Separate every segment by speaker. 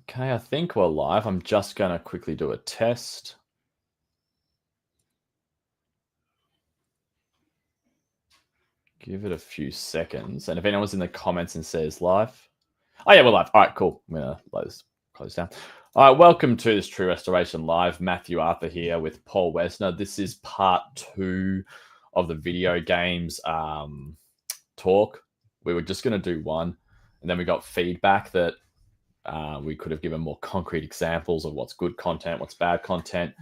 Speaker 1: Okay, I think we're live. I'm just going to quickly do a test. Give it a few seconds. And if anyone's in the comments and says live. Oh, yeah, we're live. All right, cool. I'm going to let this close down. All right, welcome to this True Restoration Live. Matthew Arthur here with Paul Wesner. This is part 2 of the video games talk. We were just going to do one, and then we got feedback that we could have given more concrete examples of what's good content, what's bad content.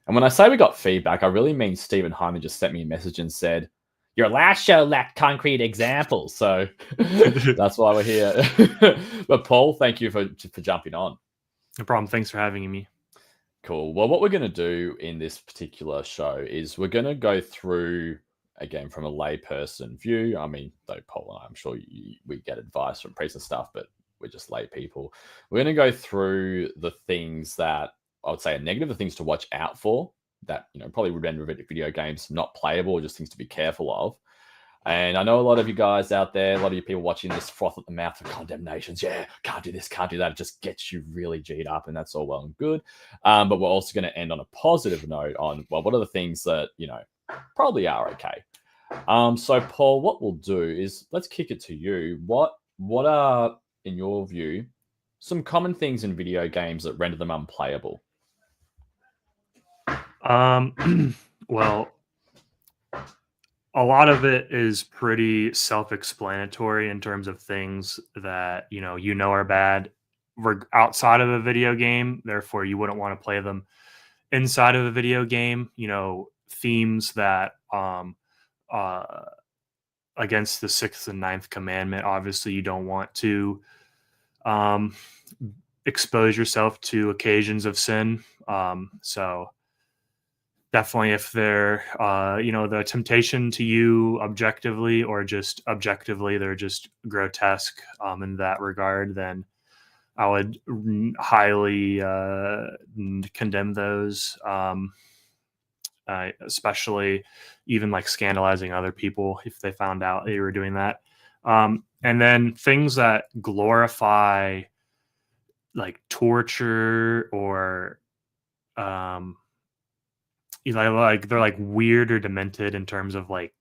Speaker 1: And when I say we got feedback, I really mean Stephen Hyman just sent me a message and said, your last show lacked concrete examples. So that's why we're here. But Paul, thank you for jumping on.
Speaker 2: No problem. Thanks for having me.
Speaker 1: Cool. Well, what we're going to do in this particular show is we're going to go through, again, from a layperson view. I mean, though Paul and I, I'm sure we get advice from priests and stuff, but we're just lay people. We're going to go through the things that I would say are negative, the things to watch out for that, probably would render video games not playable, or just things to be careful of. And I know a lot of you guys out there, a lot of you people watching this froth at the mouth for condemnations. Yeah, can't do this, can't do that. It just gets you really G'd up, and that's all well and good. But we're also going to end on a positive note on, well, what are the things that, probably are okay. So, Paul, what we'll do is let's kick it to you. What are, in your view, some common things in video games that render them unplayable?
Speaker 2: Well, a lot of it is pretty self-explanatory in terms of things that are bad outside of a video game. Therefore, you wouldn't want to play them inside of a video game. Themes that against the 6th and 9th commandment. Obviously, you don't want to expose yourself to occasions of sin. So definitely, if they're the temptation to you objectively or just objectively they're just grotesque in that regard, then I would highly condemn those, especially even like scandalizing other people if they found out that you were doing that. And then things that glorify like torture or like they're like weird or demented in terms of like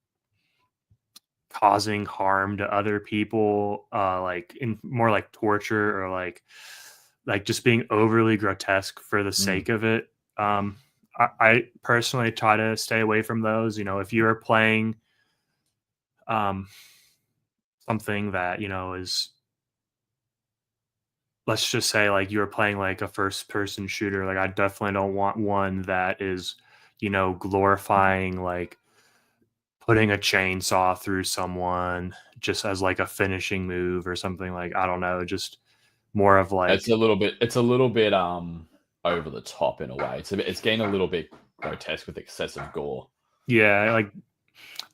Speaker 2: causing harm to other people, like in more like torture or like just being overly grotesque for the sake of it. I personally try to stay away from those. If you're playing something that is, let's just say like you're playing like a first person shooter, like I definitely don't want one that is glorifying like putting a chainsaw through someone just as like a finishing move or something. Like, I don't know, just more of like
Speaker 1: it's a little bit over the top in a way. It's getting a little bit grotesque with excessive gore.
Speaker 2: Yeah, like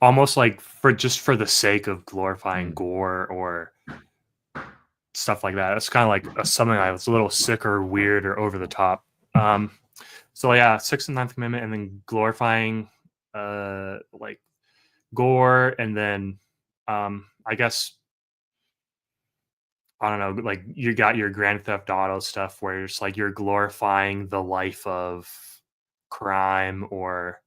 Speaker 2: almost like for the sake of glorifying gore or stuff like that. It's kind of like something that's a little sick or weird or over the top. So yeah, 6th and 9th commandment, and then glorifying like gore, and then I guess I don't know, like you got your Grand Theft Auto stuff where it's like you're glorifying the life of crime, or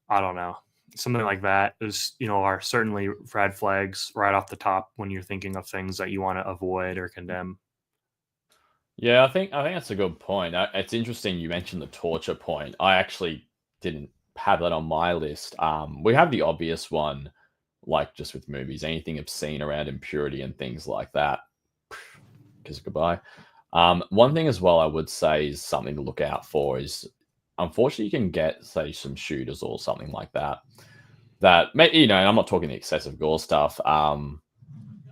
Speaker 2: I don't know, something like that is are certainly red flags right off the top when you're thinking of things that you want to avoid or condemn.
Speaker 1: Yeah, I think that's a good point. It's interesting you mentioned the torture point. I actually didn't have that on my list. We have the obvious one, like just with movies, anything obscene around impurity and things like that. Kiss goodbye. One thing as well I would say is something to look out for is, unfortunately, you can get, say, some shooters or something like that. That and I'm not talking the excessive gore stuff.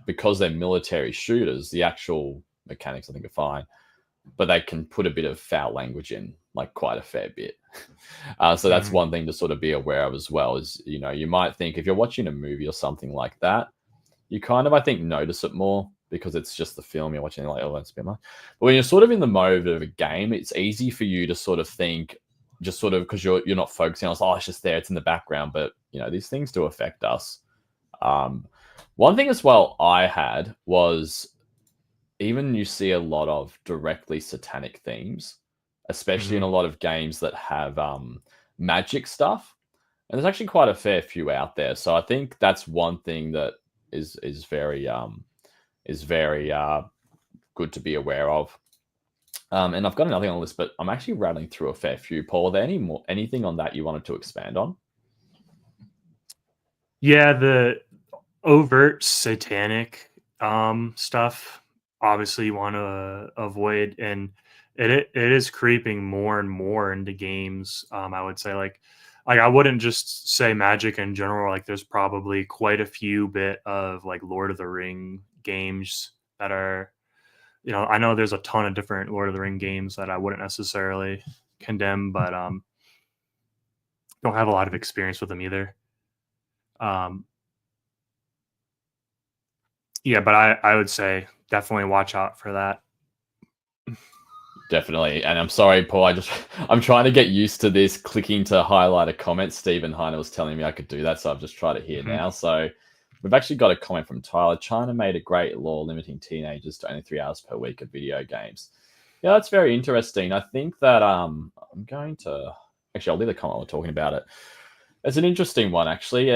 Speaker 1: Because they're military shooters, the actual mechanics I think are fine, but they can put a bit of foul language in, like quite a fair bit. So that's one thing to sort of be aware of as well. Is you might think if you're watching a movie or something like that, you kind of, I think, notice it more because it's just the film you're watching. Like, oh, that's a bit much. But when you're sort of in the mode of a game, it's easy for you to sort of think, just sort of because you're not focusing on, oh, it's just there, it's in the background. But these things do affect us. One thing as well I had was even you see a lot of directly satanic themes, especially in a
Speaker 2: Mhm.
Speaker 1: lot of games that have magic stuff. And there's actually quite a fair few out there. So I think that's one thing that is very good to be aware of. And I've got another thing on the list, but I'm actually rattling through a fair few. Paul, are there anything on that you wanted to expand on?
Speaker 2: Yeah, the overt satanic stuff obviously you want to avoid, and it is creeping more and more into games. I would say like I wouldn't just say magic in general. Like there's probably quite a few bit of like Lord of the Ring games that are, I know there's a ton of different Lord of the Ring games that I wouldn't necessarily condemn, but don't have a lot of experience with them either. Um, yeah, but I would say definitely watch out for that.
Speaker 1: Definitely. And I'm sorry, Paul. I'm trying to get used to this clicking to highlight a comment. Stephen Heiner was telling me I could do that, so I've just tried it here
Speaker 2: Mhm.
Speaker 1: now. So we've actually got a comment from Tyler. China made a great law limiting teenagers to only 3 hours per week of video games. Yeah, that's very interesting. I think that I'm going to actually I'll leave the comment while we're talking about it. It's an interesting one actually.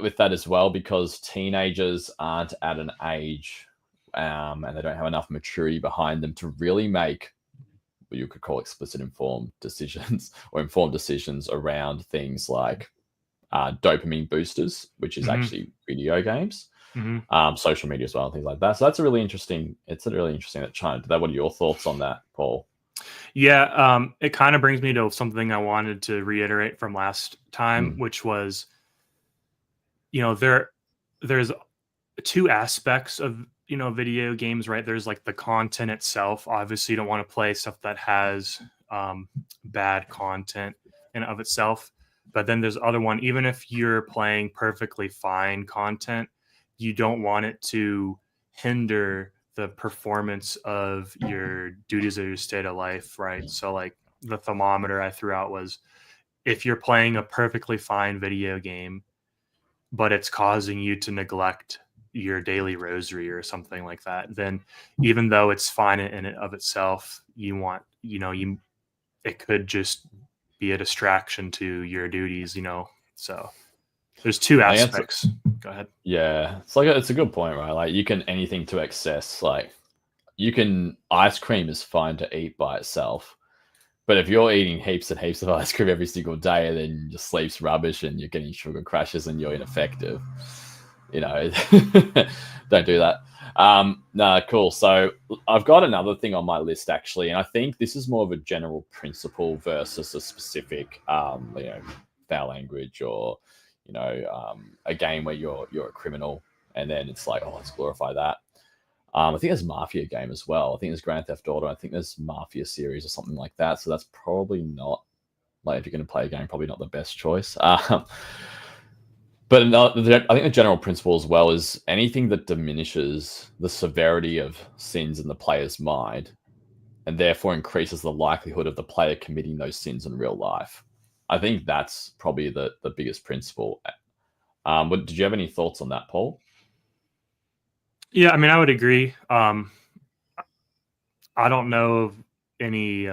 Speaker 1: With that as well, because teenagers aren't at an age and they don't have enough maturity behind them to really make what you could call explicit informed decisions or informed decisions around things like dopamine boosters, which is
Speaker 2: Mhm.
Speaker 1: actually video games,
Speaker 2: Mhm.
Speaker 1: social media as well, and things like that. So that's a really interesting. It's a really interesting that China did that. What are your thoughts on that, Paul?
Speaker 2: Yeah, it kind of brings me to something I wanted to reiterate from last time,
Speaker 1: Mm,
Speaker 2: which was, there's two aspects of, video games, right? There's like the content itself. Obviously, you don't want to play stuff that has bad content in of itself. But then there's other one, even if you're playing perfectly fine content, you don't want it to hinder the performance of your duties of your state of life, right? So like the thermometer I threw out was, if you're playing a perfectly fine video game but it's causing you to neglect your daily rosary or something like that, then even though it's fine in and of itself, you want, it could just be a distraction to your duties. So there's two
Speaker 1: I think
Speaker 2: aspects. Go ahead.
Speaker 1: yeah, it's a good point, right? Like you can anything to excess, like you can ice cream is fine to eat by itself. But if you're eating heaps and heaps of ice cream every single day and then your sleep's rubbish and you're getting sugar crashes and you're ineffective, you know, don't do that. No, cool. So I've got another thing on my list actually, and I think this is more of a general principle versus a specific, foul language or, a game where you're a criminal and then it's like, oh, let's glorify that. I think there's Mafia game as well. I think there's Grand Theft Auto. I think there's Mafia series or something like that. So that's probably not like if you're going to play a game, probably not the best choice. But I think the general principle as well is anything that diminishes the severity of sins in the player's mind and therefore increases the likelihood of the player committing those sins in real life. I think that's probably the biggest principle. Did you have any thoughts on that, Paul?
Speaker 2: Yeah, I mean, I would agree. I don't know of any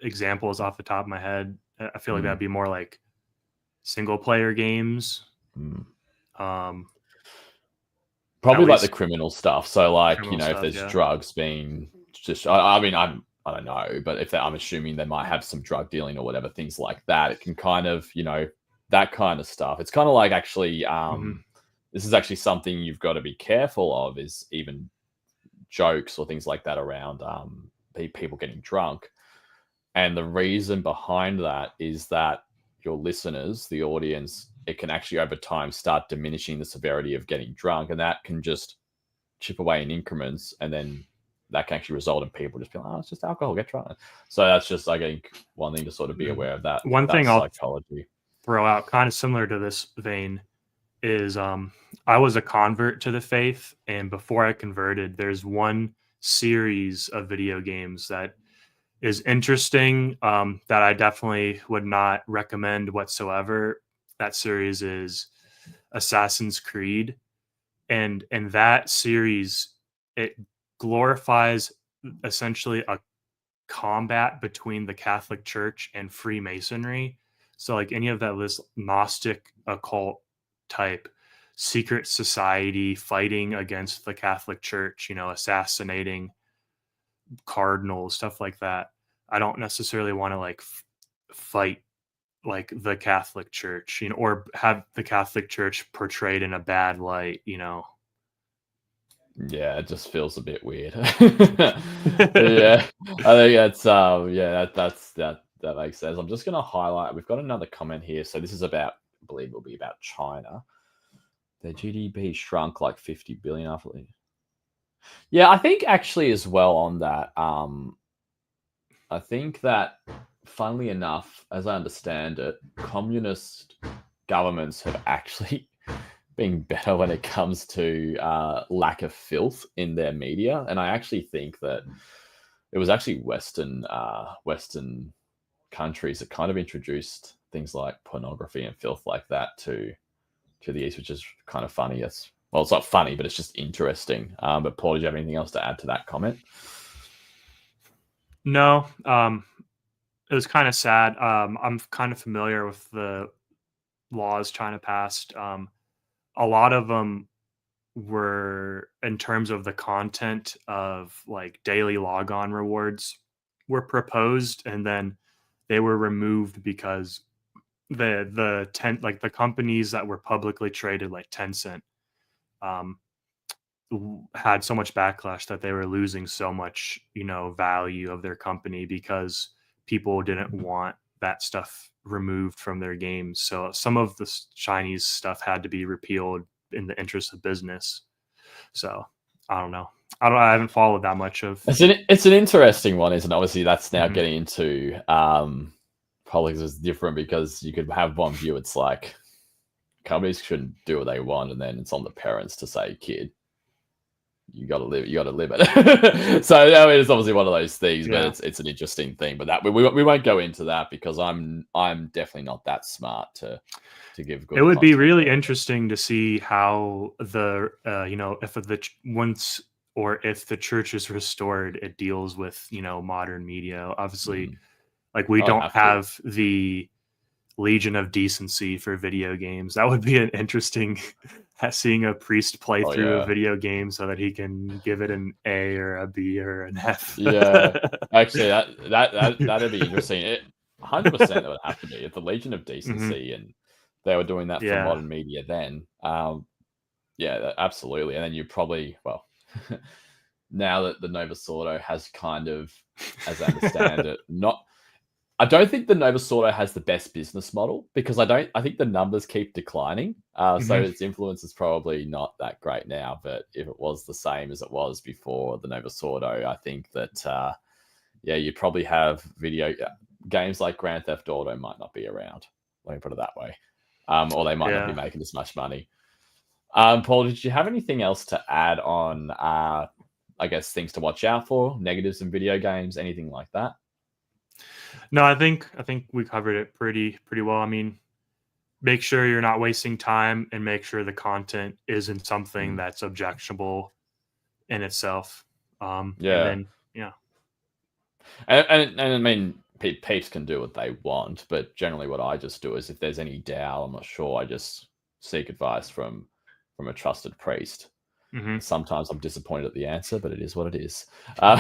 Speaker 2: examples off the top of my head. I feel like
Speaker 1: Mm,
Speaker 2: that'd be more like single player games.
Speaker 1: mm.
Speaker 2: Um,
Speaker 1: Probably
Speaker 2: at
Speaker 1: like the
Speaker 2: least
Speaker 1: criminal stuff. So, like,
Speaker 2: criminal
Speaker 1: if
Speaker 2: stuff.
Speaker 1: there's
Speaker 2: Yeah.
Speaker 1: drugs being just, I mean, I don't know, but I'm assuming they might have some drug dealing or whatever, things like that. It can kind of, that kind of stuff. It's kind of like actually,
Speaker 2: Hmm.
Speaker 1: this is actually something you've got to be careful of is even jokes or things like that around people getting drunk. And the reason behind that is that your listeners, the audience, it can actually over time start diminishing the severity of getting drunk. And that can just chip away in increments, and then that can actually result in people just being, oh, it's just alcohol, get drunk. So that's just, I think, one thing to sort of be aware of
Speaker 2: One
Speaker 1: that
Speaker 2: thing I'll
Speaker 1: psychology.
Speaker 2: throw out, kind of similar to this vein, is I was a convert to the faith, and before I converted, there's one series of video games that is interesting, that I definitely would not recommend whatsoever. That series is Assassin's Creed, and in that series, it glorifies essentially a combat between the Catholic Church and Freemasonry. So like any of that list, Gnostic occult type secret society fighting against the Catholic Church, assassinating cardinals, stuff like that. I don't necessarily want to like fight like the Catholic Church, or have the Catholic Church portrayed in a bad light,
Speaker 1: Yeah, it just feels a bit weird. Yeah, I think that makes sense. I'm just gonna highlight. We've got another comment here. So this is about, I believe it will be about China. Their GDP shrunk like 50 billion after. Yeah, I think actually as well on that. I think that, funnily enough, as I understand it, communist governments have actually been better when it comes to lack of filth in their media, and I actually think that it was actually Western countries that kind of introduced things like pornography and filth like that to the East, which is kind of funny. It's not funny, but it's just interesting. But Paul, did you have anything else to add to that comment?
Speaker 2: No, it was kind of sad. I'm kind of familiar with the laws China passed. A lot of them were, in terms of the content of like daily logon rewards, were proposed, and then they were removed because the companies that were publicly traded, like Tencent, had so much backlash that they were losing so much, value of their company because people didn't want that stuff removed from their games. So some of the Chinese stuff had to be repealed in the interest of business. So I don't know. I haven't followed that much of.
Speaker 1: It's an interesting one, isn't it? Obviously, that's now getting into politics is different, because you could have one view. It's like companies shouldn't do what they want, and then it's on the parents to say, "Kid, you got to live it." So I mean, it's obviously one of those things, but it's an interesting thing. But that we won't go into that, because I'm definitely not that smart to give good.
Speaker 2: It would be really interesting to see how the if the church is restored, it deals with modern media. Obviously, like we don't have the Legion of Decency for video games. That would be an interesting seeing a priest play through a video game so that he can give it an A or a B or an F.
Speaker 1: Yeah, actually, that'd be interesting. 100% that would have to be if the Legion of Decency, and they were doing that for modern media then. Absolutely. And then you probably, now that the Novus Ordo has kind of, as I understand it, I don't think the Novus Ordo has the best business model, because I think the numbers keep declining. So its influence is probably not that great now. But if it was the same as it was before the Novus Ordo, I think that you'd probably have video games like Grand Theft Auto might not be around. Let me put it that way, or they might not be making as much money. Paul, did you have anything else to add on? I guess things to watch out for, negatives in video games, anything like that?
Speaker 2: No, I think we covered it pretty well. I mean, make sure you're not wasting time, and make sure the content isn't something that's objectionable in itself. And
Speaker 1: I mean, peeps can do what they want, but generally what I just do is, if there's any doubt, I'm not sure, I just seek advice from a trusted priest. Sometimes I'm disappointed at the answer, but it is what it is. All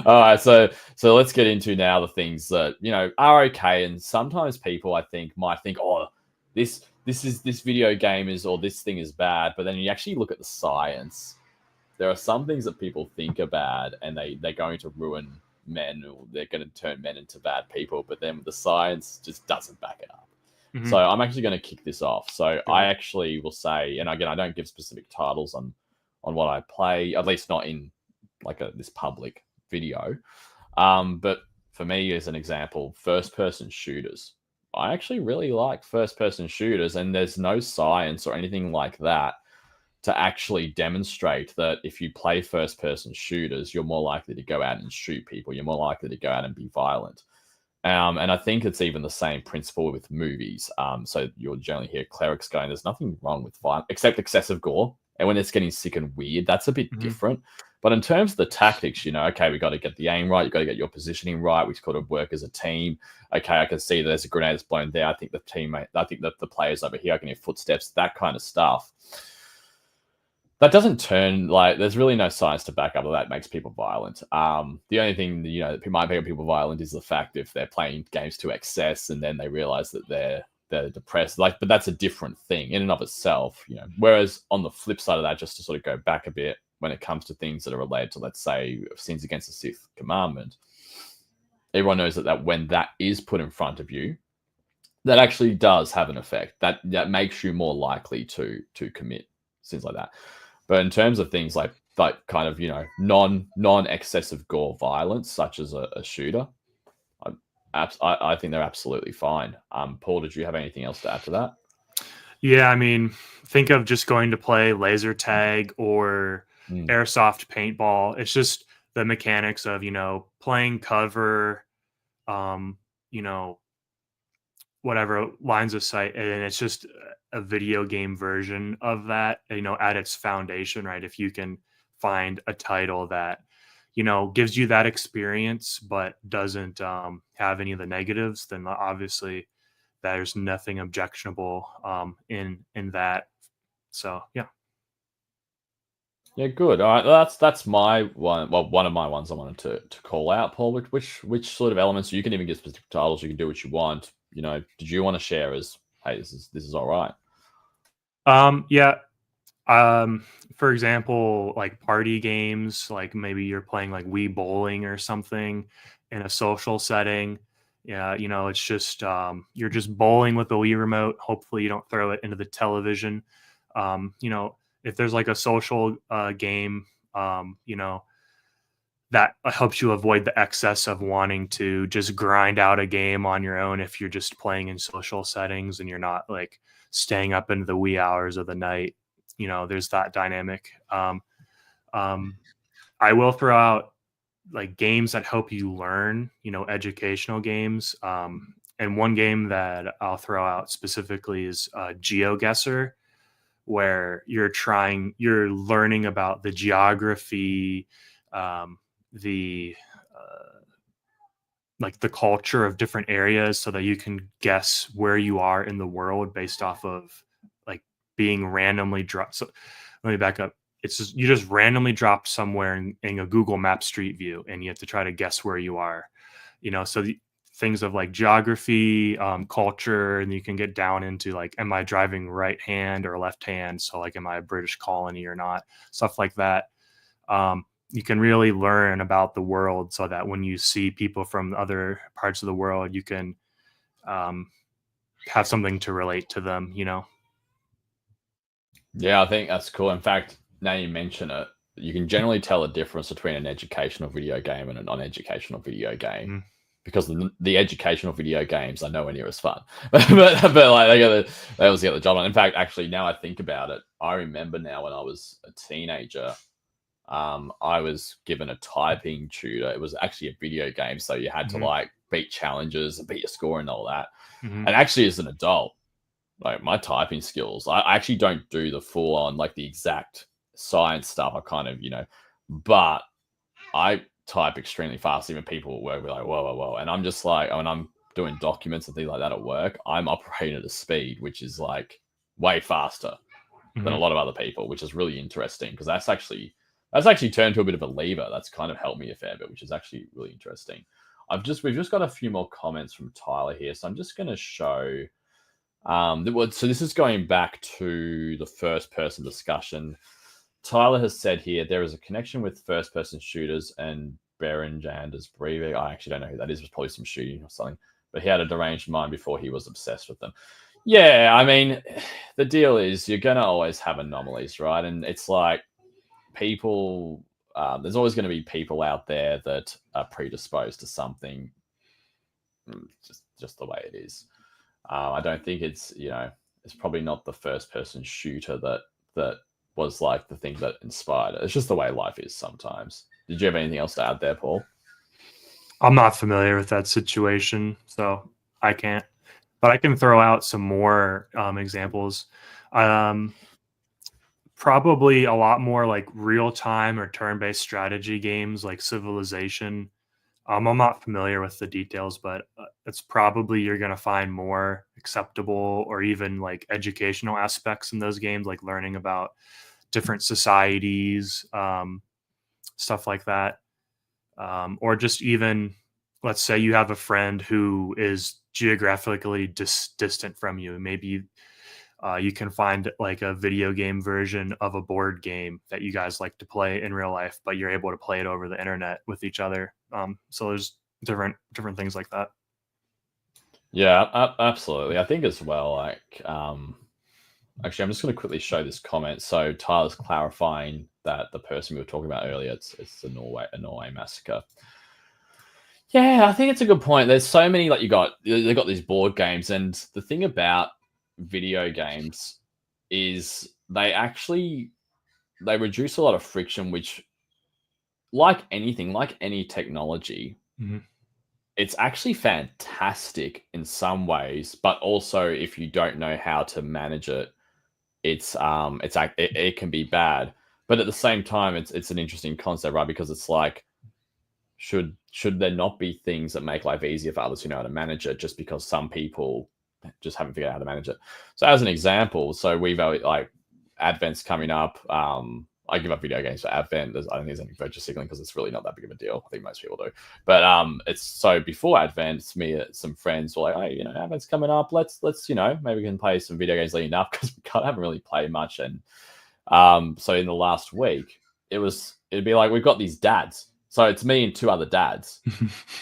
Speaker 1: right, so let's get into now the things that are okay, and sometimes people might think, oh, this video game is, or this thing is bad, but then you actually look at the science. There are some things that people think are bad, and they're going to ruin men, or they're going to turn men into bad people, but then the science just doesn't back it up. So I'm actually going to kick this off. So I actually will say, and again, I don't give specific titles on what I play, at least not in like this public video. But for me, as an example, first-person shooters. I actually really like first-person shooters, and there's no science or anything like that to actually demonstrate that if you play first-person shooters, you're more likely to go out and shoot people. You're more likely to go out and be violent. And I think it's even the same principle with movies. So you'll generally hear clerics going, there's nothing wrong with violence, except excessive gore. And when it's getting sick and weird, that's a bit different. But in terms of the tactics, okay, we got to get the aim right. You got to get your positioning right. We've got to work as a team. Okay, I can see there's a grenade that's blown there. I think that the players over here can hear footsteps, that kind of stuff. That doesn't turn there's really no science to back up that makes people violent. The only thing that might make people violent is the fact if they're playing games to excess and then they realize that they're depressed. But that's a different thing in and of itself. Whereas on the flip side of that, just to sort of go back a bit, when it comes to things that are related to, let's say, sins against the sixth commandment, everyone knows that when that is put in front of you, that actually does have an effect. That makes you more likely to commit sins like that. But in terms of things like kind of non-excessive gore violence, such as a shooter, I think they're absolutely fine. Paul, did you have anything else to add to that?
Speaker 2: Yeah, I mean, think of just going to play laser tag or airsoft paintball. It's just the mechanics of playing cover, whatever lines of sight, and it's just a video game version of that, at its foundation, right? If you can find a title that, gives you that experience, but doesn't have any of the negatives, then obviously there's nothing objectionable in that. So, yeah.
Speaker 1: Yeah, good. All right, that's my one. Well, one of my ones I wanted to call out, Paul. Which sort of elements? You can even give specific titles. You can do what you want. Did you want to share as, hey, this is all right?
Speaker 2: Yeah. For example, like party games, like maybe you're playing like Wii Bowling or something in a social setting. Yeah, it's just you're just bowling with the Wii remote. Hopefully, you don't throw it into the television. If there's like a social game, that helps you avoid the excess of wanting to just grind out a game on your own if you're just playing in social settings and you're not like staying up into the wee hours of the night. There's that dynamic. I will throw out like games that help you learn, educational games. And one game that I'll throw out specifically is GeoGuessr, where you're learning about the geography, the like the culture of different areas so that you can guess where you are in the world based off of like being randomly dropped. So let me back up. It's just, you just randomly dropped somewhere in a Google Maps Street View and you have to try to guess where you are, so things of like geography, culture, and you can get down into like, am I driving right hand or left hand? So like, am I a British colony or not? Stuff like that. You can really learn about the world so that when you see people from other parts of the world, you can have something to relate to them,
Speaker 1: Yeah, I think that's cool. In fact, now you mention it, you can generally tell a difference between an educational video game and a non-educational video game, because the educational video games are nowhere near as fun. but like they always get the job on. In fact, actually, now I think about it, I remember now when I was a teenager, I was given a typing tutor. It was actually a video game, so you had to like beat challenges and beat your score and all that. And actually, as an adult, like my typing skills, I actually don't do the full on like the exact science stuff. I kind of but I type extremely fast. Even people at work be like, whoa, and I'm just like, when I'm doing documents and things like that at work, I'm operating at a speed which is like way faster than a lot of other people, which is really interesting because that's actually turned to a bit of a lever that's kind of helped me a fair bit, which is actually really interesting. We've just got a few more comments from Tyler here, so I'm just going to show. So this is going back to the first person discussion. Tyler has said here there is a connection with first person shooters and Berenjander's Breivik. I actually don't know who that is. It was probably some shooting or something, but he had a deranged mind before he was obsessed with them. Yeah, I mean, the deal is you're going to always have anomalies, right? And it's like people, there's always going to be people out there that are predisposed to something. Just the way it is. I don't think it's probably not the first person shooter that was like the thing that inspired it. It's just the way life is sometimes. Did you have anything else to add there, Paul?
Speaker 2: I'm not familiar with that situation, so I can't. But I can throw out some more examples. Probably a lot more like real time or turn based strategy games like Civilization. I'm not familiar with the details, but it's probably you're going to find more acceptable or even like educational aspects in those games, like learning about different societies, stuff like that. Or just even, let's say you have a friend who is geographically distant from you. Maybe you can find like a video game version of a board game that you guys like to play in real life, but you're able to play it over the internet with each other. So there's different things like that.
Speaker 1: Yeah, absolutely. I think as well, like, actually, I'm just going to quickly show this comment. So Tyler's clarifying that the person we were talking about earlier, it's the Norway massacre. Yeah, I think it's a good point. There's so many, like, they got these board games, and the thing about video games is they reduce a lot of friction, which, like anything, like any technology,
Speaker 2: Mhm.
Speaker 1: it's actually fantastic in some ways, but also if you don't know how to manage it, it can be bad. But at the same time, it's an interesting concept, right? Because it's like, should there not be things that make life easier for others who know how to manage it, just because some people just haven't figured out how to manage it? So as an example, so we've like Advent's coming up. I give up video games for Advent. I don't think there's any virtue signaling because it's really not that big of a deal. I think most people do. But it's so before Advent, it's me and some friends were like, hey, Advent's coming up. Let's maybe we can play some video games leading up, because we haven't really played much. And so in the last week, it'd be like, we've got these dads. So it's me and two other dads.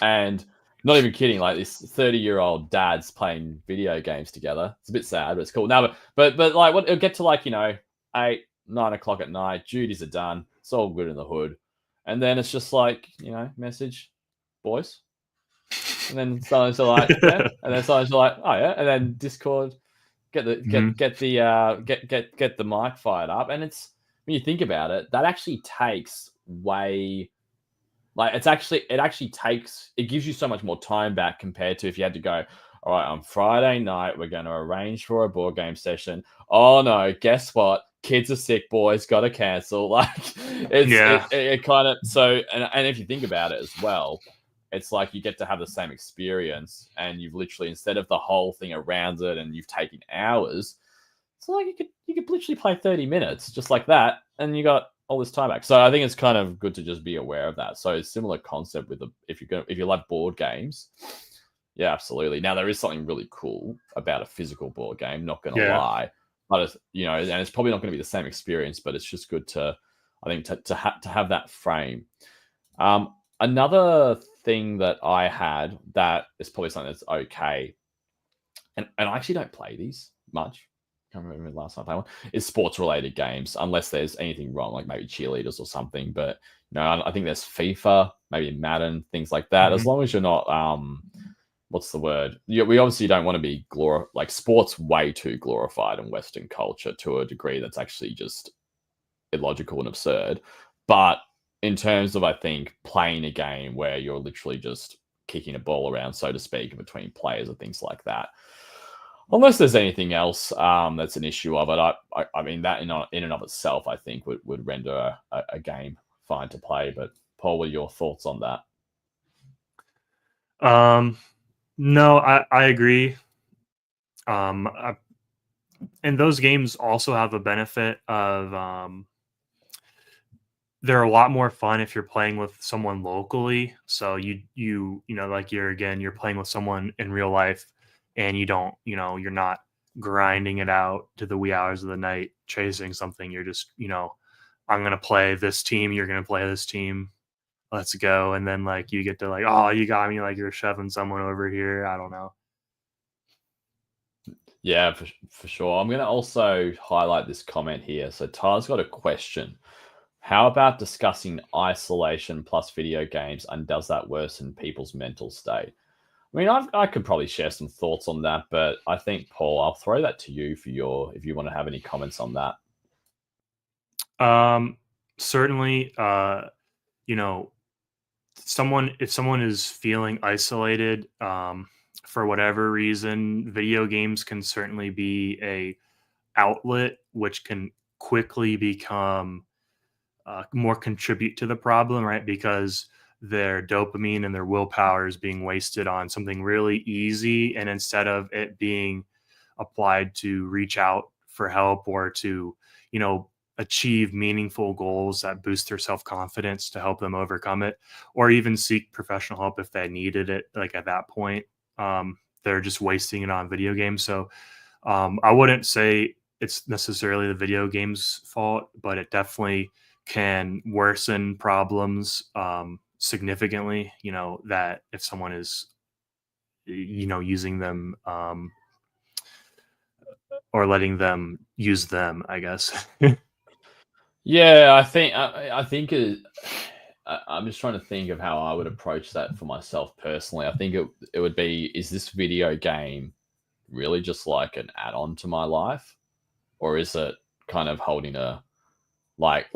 Speaker 1: And not even kidding, like this 30-year-old dads playing video games together. It's a bit sad, but it's cool. Now, but like, what it'll get to, like, 8, 9 o'clock at night, duties are done. It's all good in the hood. And then it's just like, message, boys. And then someone's like, yeah. And then someone's like, oh yeah. And then Discord, get the mic fired up. And it's, when you think about it, that actually takes way, like, it gives you so much more time back compared to if you had to go, all right, on Friday night, we're going to arrange for a board game session. Oh no, guess what? Kids are sick, boys, got to cancel. Like, it kind of, so, and if you think about it as well, it's like you get to have the same experience, and you've literally, instead of the whole thing around it and you've taken hours, it's like you could literally play 30 minutes just like that, and you got all this time back. So I think it's kind of good to just be aware of that. So it's similar concept with if you love board games, yeah, absolutely. Now there is something really cool about a physical board game, not gonna lie. But it's, and it's probably not going to be the same experience, but it's just good to, I think, to have that frame. Another thing that I had that is probably something that's okay, and I actually don't play these much. Can't remember the last time I played one. Is sports related games, unless there's anything wrong, like maybe cheerleaders or something. But I think there's FIFA, maybe Madden, things like that. As long as you're not what's the word? We obviously don't want to be like, sports way too glorified in Western culture to a degree that's actually just illogical and absurd. But in terms of, I think, playing a game where you're literally just kicking a ball around, so to speak, between players and things like that, unless there's anything else that's an issue of it, I mean, that in and of itself, I think would render a game fine to play. But Paul, what are your thoughts on that?
Speaker 2: No, I agree. And those games also have a benefit of they're a lot more fun if you're playing with someone locally. So like you're playing with someone in real life, and you don't, you're not grinding it out to the wee hours of the night chasing something. You're just, I'm gonna play this team, you're gonna play this team. Let's go. And then, like, you get to, like, oh, you got me, like, you're shoving someone over here. I don't know.
Speaker 1: Yeah, for sure. I'm going to also highlight this comment here. So Tyler's got a question. How about discussing isolation plus video games, and does that worsen people's mental state? I mean, I could probably share some thoughts on that, but I think, Paul, I'll throw that to you if you want to have any comments on that.
Speaker 2: Certainly, if someone is feeling isolated, for whatever reason, video games can certainly be a outlet which can quickly become more contribute to the problem, right? Because their dopamine and their willpower is being wasted on something really easy, and instead of it being applied to reach out for help or to, achieve meaningful goals that boost their self-confidence to help them overcome it, or even seek professional help if they needed it, like at that point, they're just wasting it on video games. So I wouldn't say it's necessarily the video game's fault, but it definitely can worsen problems significantly. That if someone is, using them, or letting them use them, I guess.
Speaker 1: Yeah, I think I'm just trying to think of how I would approach that for myself personally. I think it would be, is this video game really just like an add-on to my life, or is it kind of holding a like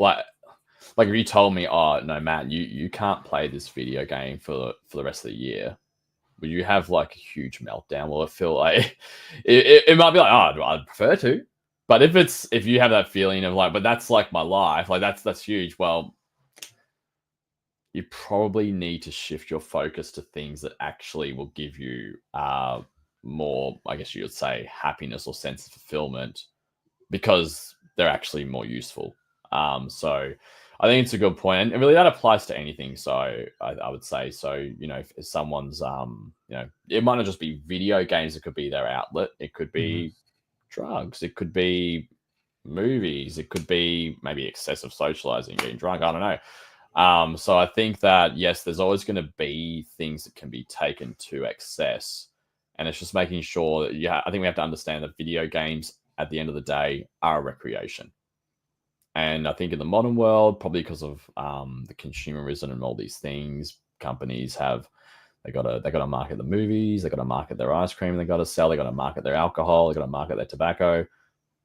Speaker 1: if you told me, oh no, Matt, you can't play this video game for the rest of the year, would you have like a huge meltdown? Will it feel like it might be like, oh, I'd prefer to, but if you have that feeling of like, but that's like my life, like that's huge. Well, you probably need to shift your focus to things that actually will give you more, I guess you would say, happiness or sense of fulfillment, because they're actually more useful. So I think it's a good point, and really that applies to anything. So I would say, so if someone's it might not just be video games, it could be their outlet, it could be drugs, it could be movies, it could be maybe excessive socializing, getting drunk, I don't know. So I think that yes, there's always going to be things that can be taken to excess, and it's just making sure that I think we have to understand that video games at the end of the day are a recreation. And I think in the modern world, probably because of the consumerism and all these things, companies they got to market the movies, they got to market their ice cream, they got to sell, they got to market their alcohol, they got to market their tobacco,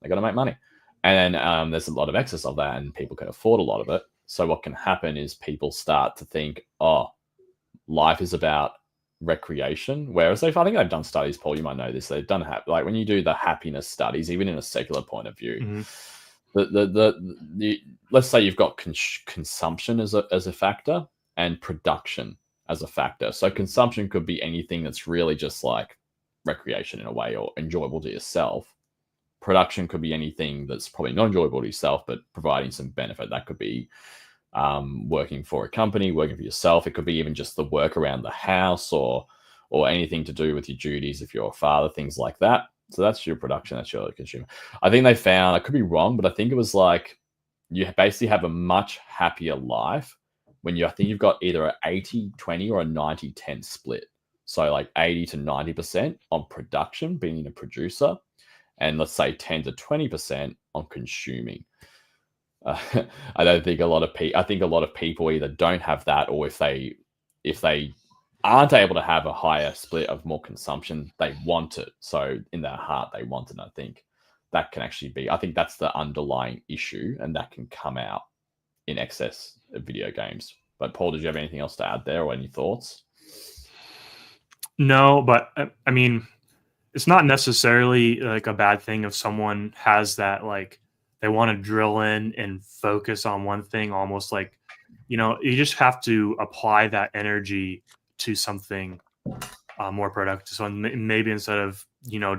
Speaker 1: they got to make money. And then there's a lot of excess of that, and people can afford a lot of it. So what can happen is people start to think, oh, life is about recreation. Whereas I think they've done studies, Paul, you might know this. They've done like when you do the happiness studies, even in a secular point of view, the let's say you've got consumption as a factor and production as a factor. So consumption could be anything that's really just like recreation in a way or enjoyable to yourself. Production could be anything that's probably not enjoyable to yourself, but providing some benefit. That could be working for a company, working for yourself. It could be even just the work around the house or anything to do with your duties if you're a father, things like that. So that's your production, that's your consumer. I think they found, I could be wrong, but I think it was like you basically have a much happier life when I think you've got either an 80-20 or a 90-10 split. So like 80 to 90% on production, being a producer, and let's say 10 to 20% on consuming. I don't think I think a lot of people either don't have that, or if they aren't able to have a higher split of more consumption, they want it. So in their heart, they want it. And I think that can actually be, I think that's the underlying issue, and that can come out in excess of video games. But Paul, did you have anything else to add there, or any thoughts?
Speaker 2: No, but I mean, it's not necessarily like a bad thing if someone has that, like they want to drill in and focus on one thing, almost like, you just have to apply that energy to something more productive. So maybe instead of,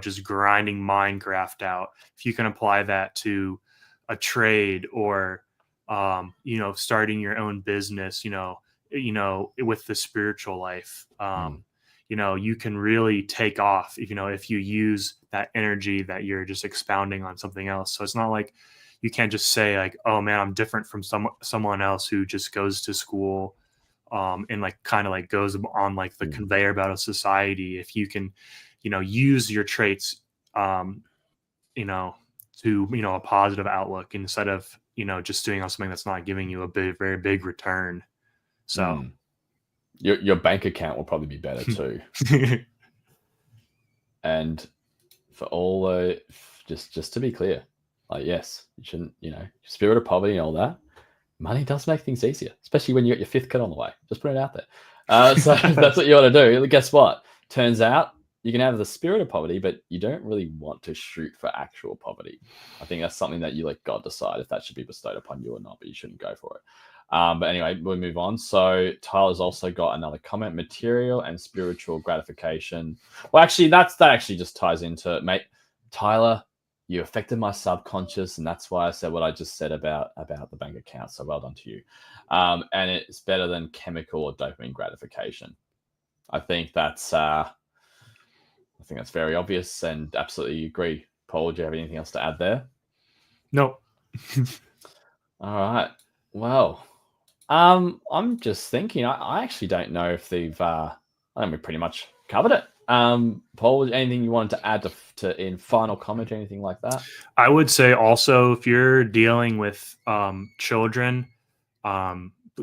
Speaker 2: just grinding Minecraft out, if you can apply that to a trade or, starting your own business, with the spiritual life, you can really take off, if you use that energy that you're just expounding on something else. So it's not like you can't just say like, oh man, I'm different from someone else who just goes to school and like kind of like goes on like the conveyor belt of society. If you can, use your traits, to, a positive outlook instead of, just doing something that's not giving you a very big return. So
Speaker 1: your bank account will probably be better too. And for all just to be clear, like, yes, you shouldn't, spirit of poverty and all that. Money does make things easier, especially when you got your 5th kid on the way. Just put it out there. So that's what you want to do. Guess what? Turns out you can have the spirit of poverty, but you don't really want to shoot for actual poverty. I think that's something that you let God decide if that should be bestowed upon you or not, but you shouldn't go for it. But anyway, we'll move on. So Tyler's also got another comment: material and spiritual gratification. Well, actually, that actually just ties into it, mate. Tyler, you affected my subconscious, and that's why I said what I just said about the bank account. So well done to you. And it's better than chemical or dopamine gratification. I think that's very obvious, and absolutely agree. Paul, do you have anything else to add there?
Speaker 2: Nope.
Speaker 1: All right. Well, I'm just thinking. I actually don't know if they've. I think we pretty much covered it. Paul, anything you wanted to add to in final comment or anything like that?
Speaker 2: I would say also, if you're dealing with children,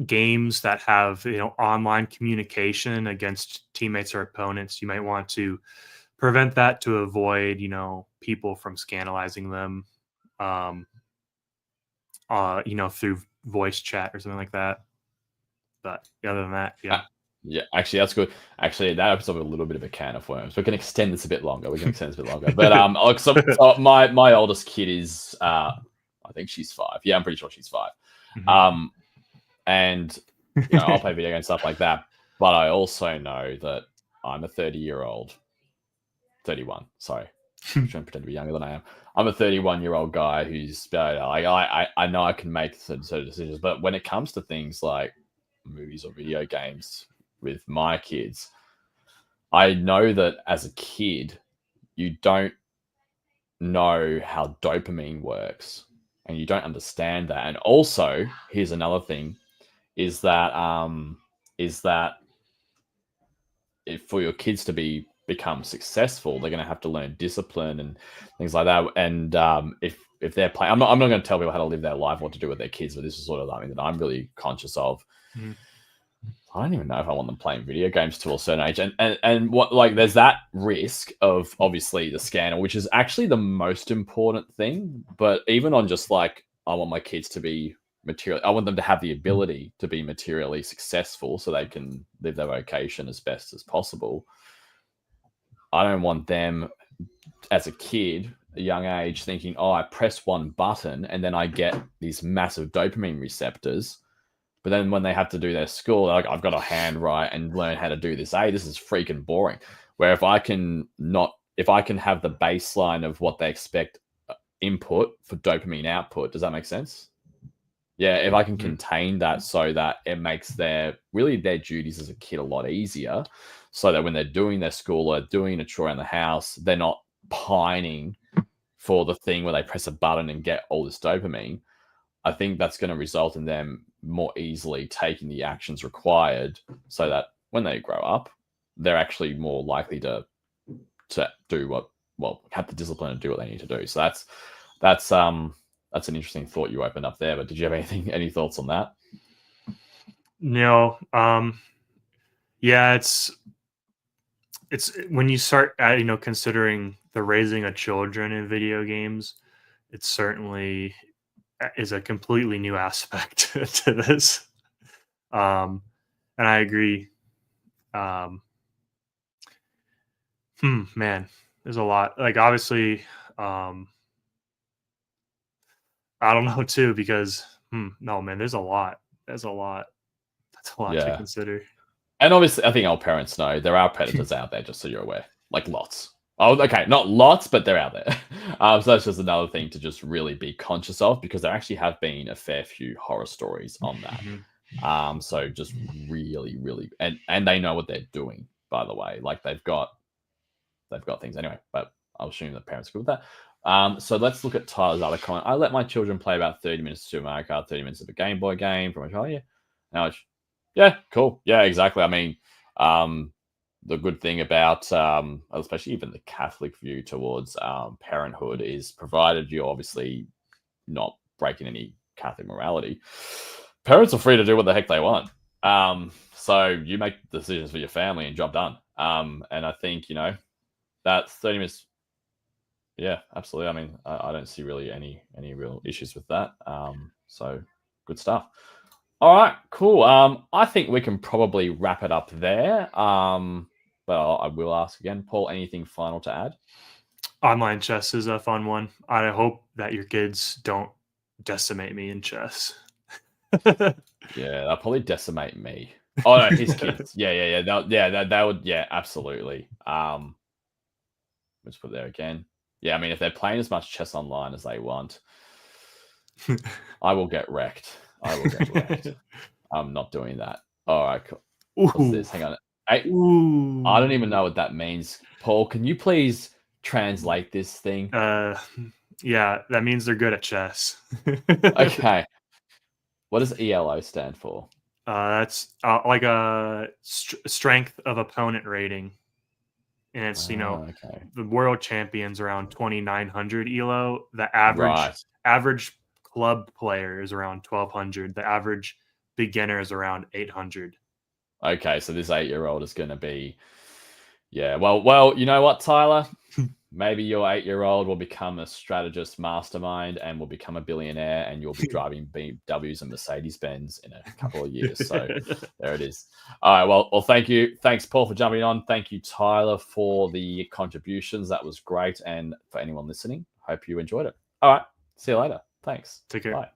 Speaker 2: games that have online communication against teammates or opponents, you might want to prevent that to avoid people from scandalizing them, through voice chat or something like that. But other than that, yeah.
Speaker 1: Yeah, actually, that's good. Actually, that episode was a little bit of a can of worms. We can extend this a bit longer. But so my oldest kid is, I think she's 5. Yeah, I'm pretty sure she's 5.
Speaker 2: Mm-hmm.
Speaker 1: And I'll play video games, stuff like that. But I also know that I'm a 31. Sorry, I'm trying to pretend to be younger than I am. I'm a 31-year-old guy who's I know I can make certain decisions, but when it comes to things like movies or video games with my kids, I know that as a kid, you don't know how dopamine works, and you don't understand that. And also, here's another thing: is that if for your kids to become successful, they're going to have to learn discipline and things like that. And if they're playing, I'm not going to tell people how to live their life, what to do with their kids, but this is sort of something that I'm really conscious of.
Speaker 2: Mm-hmm.
Speaker 1: I don't even know if I want them playing video games to a certain age, and what, like, there's that risk of obviously the scandal, which is actually the most important thing. But even on just like, I want my kids to be I want them to have the ability to be materially successful so they can live their vocation as best as possible. I don't want them as a kid, a young age, thinking, oh, I press one button and then I get these massive dopamine receptors. But then when they have to do their school, like, I've got to handwrite and learn how to do this. Hey, this is freaking boring. Where if I can have the baseline of what they expect input for dopamine output, does that make sense? Yeah, if I can contain that so that it makes their duties as a kid a lot easier, so that when they're doing their school or doing a chore around the house, they're not pining for the thing where they press a button and get all this dopamine. I think that's going to result in them more easily taking the actions required, so that when they grow up, they're actually more likely to do have the discipline and do what they need to do. So that's an interesting thought you opened up there. But did you have any thoughts on that?
Speaker 2: No. Yeah, it's when you start considering the raising of children in video games, it certainly is a completely new aspect to this. And I agree. Man, there's a lot. Like, obviously, I don't know too, because no, man, there's a lot. That's a lot to consider.
Speaker 1: And obviously, I think our parents know there are predators out there, just so you're aware. Like, lots. Oh, okay, not lots, but they're out there. So that's just another thing to just really be conscious of, because there actually have been a fair few horror stories on that.
Speaker 2: Mm-hmm.
Speaker 1: So just really, really, and they know what they're doing, by the way. Like, they've got things anyway. But I'll assume that parents are good with that. So let's look at Tyler's other comment. I let my children play about 30 minutes of Super Mario Kart, 30 minutes of a Game Boy game from a child. Yeah. Now, yeah, cool. Yeah, exactly. I mean, the good thing about, especially even the Catholic view towards parenthood, is provided you're obviously not breaking any Catholic morality, parents are free to do what the heck they want. So you make decisions for your family and job done. And I think, that's 30 minutes. Yeah, absolutely. I mean, I don't see really any real issues with that. So good stuff. All right, cool. I think we can probably wrap it up there. but I will ask again. Paul, anything final to add?
Speaker 2: Online chess is a fun one. I hope that your kids don't decimate me in chess.
Speaker 1: Yeah, they'll probably decimate me. Oh no, his kids. Yeah. That would. Yeah, absolutely. Let's put it there again. Yeah, I mean, if they're playing as much chess online as they want, I will get wrecked. I will get wrecked. I'm not doing that. All right, cool. What's this? Hang on. I don't even know what that means. Paul, can you please translate this thing?
Speaker 2: Yeah, that means they're good at chess.
Speaker 1: Okay. What does ELO stand for?
Speaker 2: That's like a strength of opponent rating. And it's,
Speaker 1: Okay.
Speaker 2: the world champions around 2,900 ELO. The
Speaker 1: Right.
Speaker 2: average club player is around 1,200. The average beginner is around 800.
Speaker 1: Okay, so this 8-year-old is going to be, yeah. Well, you know what, Tyler? Maybe your 8-year-old will become a strategist mastermind and will become a billionaire, and you'll be driving BMWs and Mercedes-Benz in a couple of years. So there it is. All right. Well, thank you. Thanks, Paul, for jumping on. Thank you, Tyler, for the contributions. That was great. And for anyone listening, hope you enjoyed it. All right. See you later. Thanks.
Speaker 2: Take care.
Speaker 1: Bye.